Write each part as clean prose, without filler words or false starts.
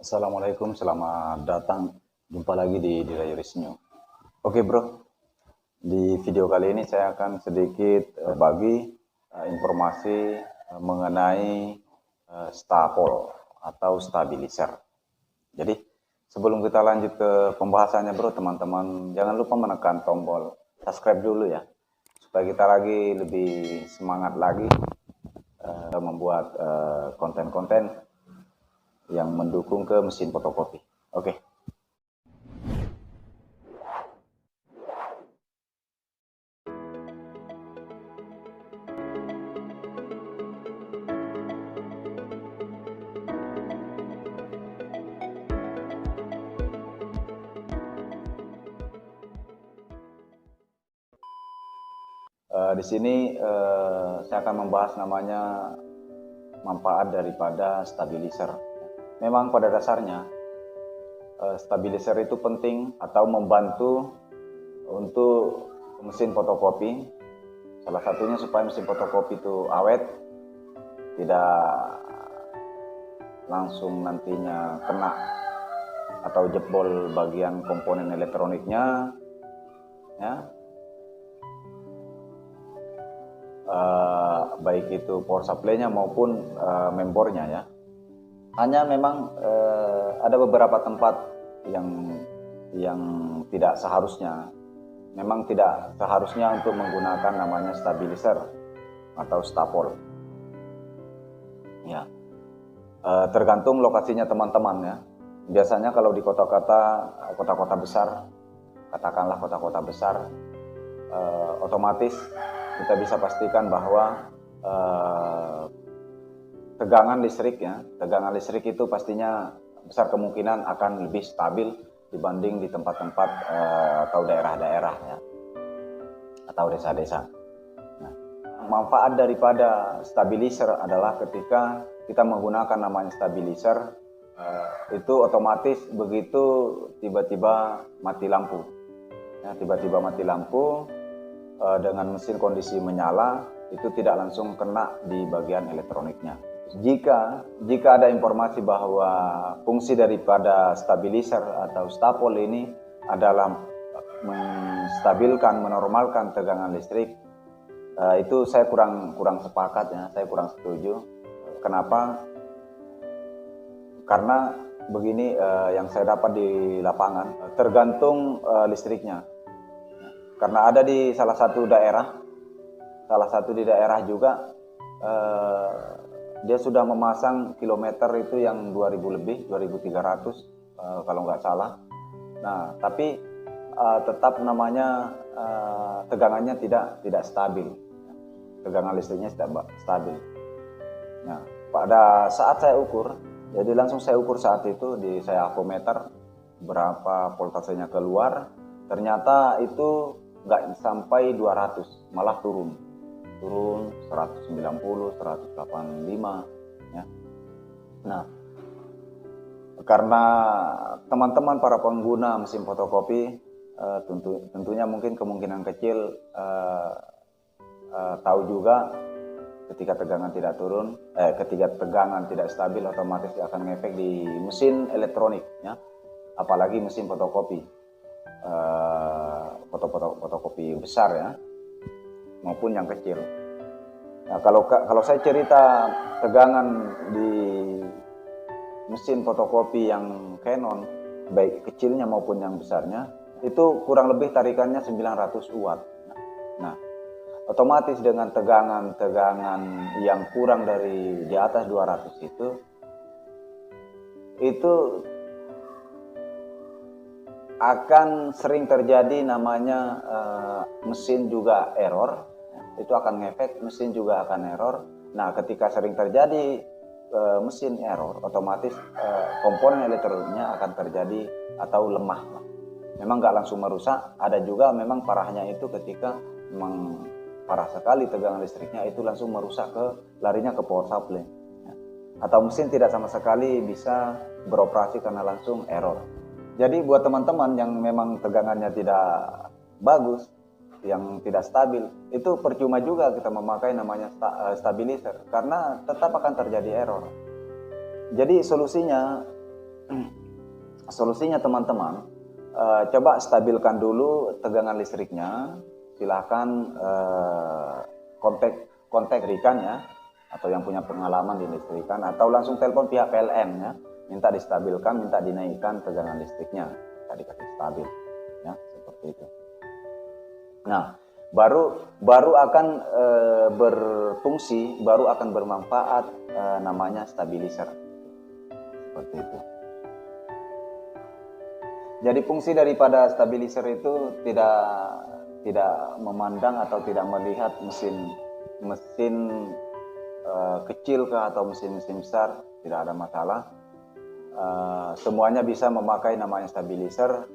Assalamualaikum, selamat datang. Jumpa lagi di Rayoris New. Oke bro, di video kali ini saya akan sedikit bagi informasi mengenai stapol atau stabilizer. Jadi sebelum kita lanjut ke pembahasannya bro, teman-teman jangan lupa menekan tombol subscribe dulu ya, supaya kita lagi lebih semangat lagi membuat konten-konten yang mendukung ke mesin fotokopi. Oke. Di sini saya akan membahas namanya manfaat daripada stabilizer. Memang pada dasarnya stabilizer itu penting atau membantu untuk mesin fotokopi. Salah satunya supaya mesin fotokopi itu awet, tidak langsung nantinya kena atau jebol bagian komponen elektroniknya, ya. Baik itu power supply-nya maupun membornya ya. Hanya memang ada beberapa tempat yang tidak seharusnya, memang tidak seharusnya untuk menggunakan namanya stabilizer atau stapol. Ya, tergantung lokasinya teman-teman ya. Biasanya kalau di kota-kota besar, katakanlah kota-kota besar, otomatis kita bisa pastikan bahwa tegangan listrik itu pastinya besar kemungkinan akan lebih stabil dibanding di tempat-tempat atau daerah-daerah ya, atau desa-desa. Nah, manfaat daripada stabilizer adalah ketika kita menggunakan namanya stabilizer, itu otomatis begitu tiba-tiba mati lampu, ya, tiba-tiba mati lampu dengan mesin kondisi menyala, itu tidak langsung kena di bagian elektroniknya. Jika ada informasi bahwa fungsi daripada stabilizer atau stapol ini adalah menstabilkan, menormalkan tegangan listrik, itu saya kurang sepakat ya, saya kurang setuju. Kenapa? Karena begini, yang saya dapat di lapangan, tergantung listriknya. Karena ada di salah satu di daerah juga dia sudah memasang kilometer itu yang 2000 lebih, 2300 kalau nggak salah. Nah, tapi tetap namanya tegangannya tidak stabil. Tegangan listriknya tidak stabil. Nah, pada saat saya ukur, jadi langsung saya ukur saat itu saya avometer berapa voltasenya keluar, ternyata itu nggak sampai 200, malah turun 190, 185 ya. Nah, karena teman-teman para pengguna mesin fotokopi tentunya mungkin kemungkinan kecil tahu juga ketika tegangan tidak stabil, otomatis akan ngefek di mesin elektronik ya, apalagi mesin fotokopi, fotokopi besar ya, maupun yang kecil. Nah, kalau saya cerita tegangan di mesin fotokopi yang Canon, baik kecilnya maupun yang besarnya, itu kurang lebih tarikannya 900 watt. Nah, otomatis dengan tegangan yang kurang dari di atas 200 itu akan sering terjadi namanya mesin juga error, itu akan ngefek, mesin juga akan error. Nah, ketika sering terjadi mesin error, otomatis komponen elektroniknya akan terjadi atau lemah. Memang nggak langsung merusak, ada juga memang parahnya itu ketika memang parah sekali tegangan listriknya, itu langsung merusak larinya ke power supply ya. Atau mesin tidak sama sekali bisa beroperasi karena langsung error. Jadi buat teman-teman yang memang tegangannya tidak bagus, yang tidak stabil, itu percuma juga kita memakai namanya stabilizer, karena tetap akan terjadi error. Jadi solusinya Solusinya teman-teman, coba stabilkan dulu tegangan listriknya. Silahkan kontak listrikan ya, atau yang punya pengalaman di listrikan, atau langsung telepon pihak PLN ya, minta distabilkan, minta dinaikkan tegangan listriknya, tadi dikasih stabil ya, seperti itu. Nah, baru akan berfungsi, baru akan bermanfaat namanya stabilizer, seperti itu. Jadi fungsi daripada stabilizer itu tidak memandang atau tidak melihat mesin kecil kah atau mesin besar, tidak ada masalah. Semuanya bisa memakai namanya stabilizer,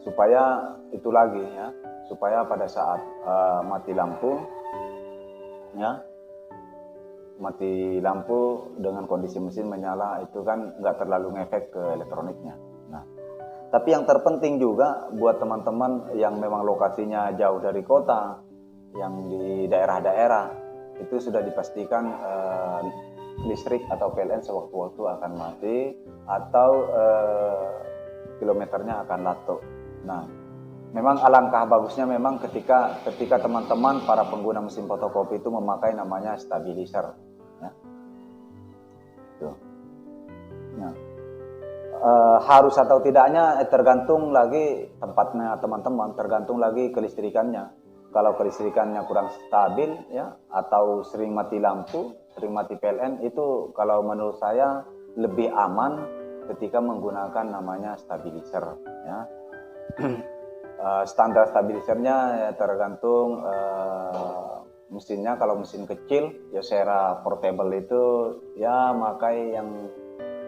supaya itu lagi ya, supaya pada saat mati lampu ya, mati lampu dengan kondisi mesin menyala itu kan nggak terlalu ngefek ke elektroniknya. Nah, tapi yang terpenting juga buat teman-teman yang memang lokasinya jauh dari kota, yang di daerah-daerah, itu sudah dipastikan listrik atau PLN sewaktu-waktu akan mati atau kilometernya akan lato. Nah, memang alangkah bagusnya memang ketika teman-teman para pengguna mesin fotokopi itu memakai namanya stabilizer ya. Tuh. Nah, harus atau tidaknya tergantung lagi tempatnya teman-teman, tergantung lagi kelistrikannya. Kalau kelistrikannya kurang stabil ya, atau sering mati lampu, sering mati PLN, itu kalau menurut saya lebih aman ketika menggunakan namanya stabilizer ya. Standar stabilizernya ya, tergantung mesinnya. Kalau mesin kecil Kyocera portable itu ya makai yang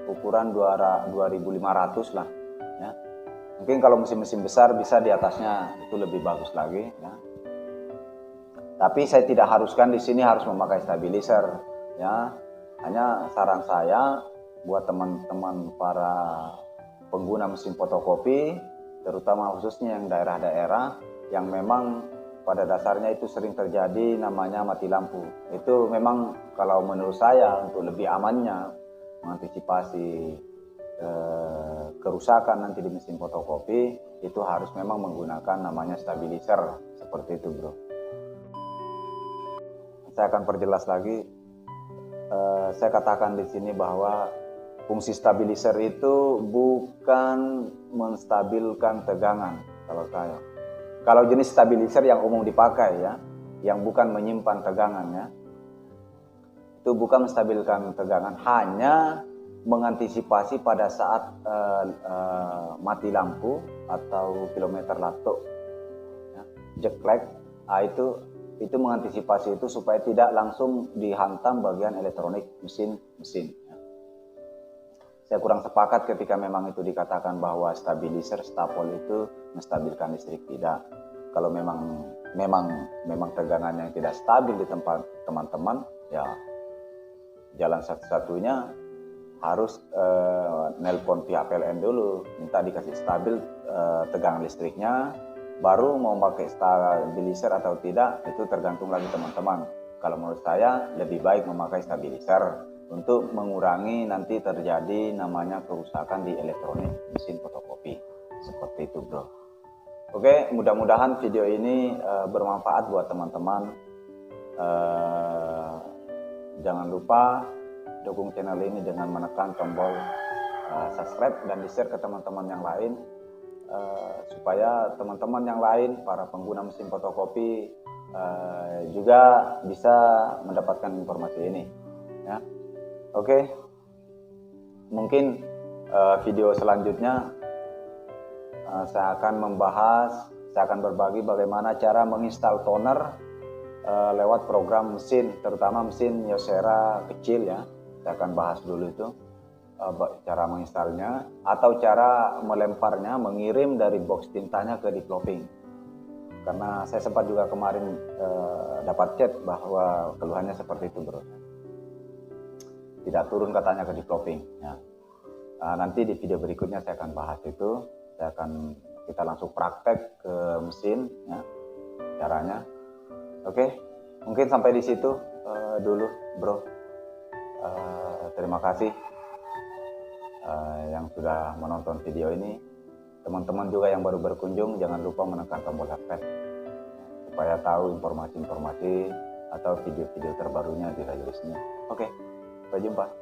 ukuran 2500 lah ya. Mungkin kalau mesin-mesin besar bisa di atasnya, itu lebih bagus lagi ya. Tapi saya tidak haruskan di sini harus memakai stabilizer ya. Hanya saran saya buat teman-teman para pengguna mesin fotokopi, terutama khususnya yang daerah-daerah yang memang pada dasarnya itu sering terjadi namanya mati lampu. Itu memang kalau menurut saya untuk lebih amannya mengantisipasi kerusakan nanti di mesin fotokopi, itu harus memang menggunakan namanya stabilizer, seperti itu bro. Saya akan perjelas lagi. Saya katakan di sini bahwa fungsi stabilizer itu bukan menstabilkan tegangan. Kalau jenis stabilizer yang umum dipakai ya, yang bukan menyimpan tegangan ya, itu bukan menstabilkan tegangan, hanya mengantisipasi pada saat mati lampu atau kilometer lato ya, jet lag. Itu mengantisipasi itu supaya tidak langsung dihantam bagian elektronik mesin ya. Saya kurang sepakat ketika memang itu dikatakan bahwa stabilizer stapol itu menstabilkan listrik. Tidak. Kalau memang tegangannya tidak stabil di tempat teman-teman, ya jalan satu-satunya harus nelpon pihak PLN dulu, minta dikasih stabil tegangan listriknya, baru mau pakai stabilizer atau tidak itu tergantung lagi teman-teman. Kalau menurut saya lebih baik memakai stabilizer untuk mengurangi nanti terjadi namanya kerusakan di elektronik mesin fotokopi, seperti itu bro. Oke, mudah-mudahan video ini bermanfaat buat teman-teman. Jangan lupa dukung channel ini dengan menekan tombol subscribe dan di-share ke teman-teman yang lain, supaya teman-teman yang lain, para pengguna mesin fotokopi juga bisa mendapatkan informasi ini ya. Oke, mungkin video selanjutnya saya akan berbagi bagaimana cara menginstal toner lewat program mesin, terutama mesin Kyocera kecil ya. Saya akan bahas dulu itu cara menginstalnya, atau cara melemparnya, mengirim dari box tintanya ke developing. Karena saya sempat juga kemarin dapat chat bahwa keluhannya seperti itu bro, tidak turun katanya ke developing ya. Nanti di video berikutnya saya akan bahas itu. Kita langsung praktek ke mesin ya, caranya. Oke, mungkin sampai di situ dulu bro. Terima kasih. yang sudah menonton video ini. Teman-teman juga yang baru berkunjung, jangan lupa menekan tombol subscribe supaya tahu informasi-informasi atau video-video terbarunya di Radio Resmi. Oke, sampai jumpa.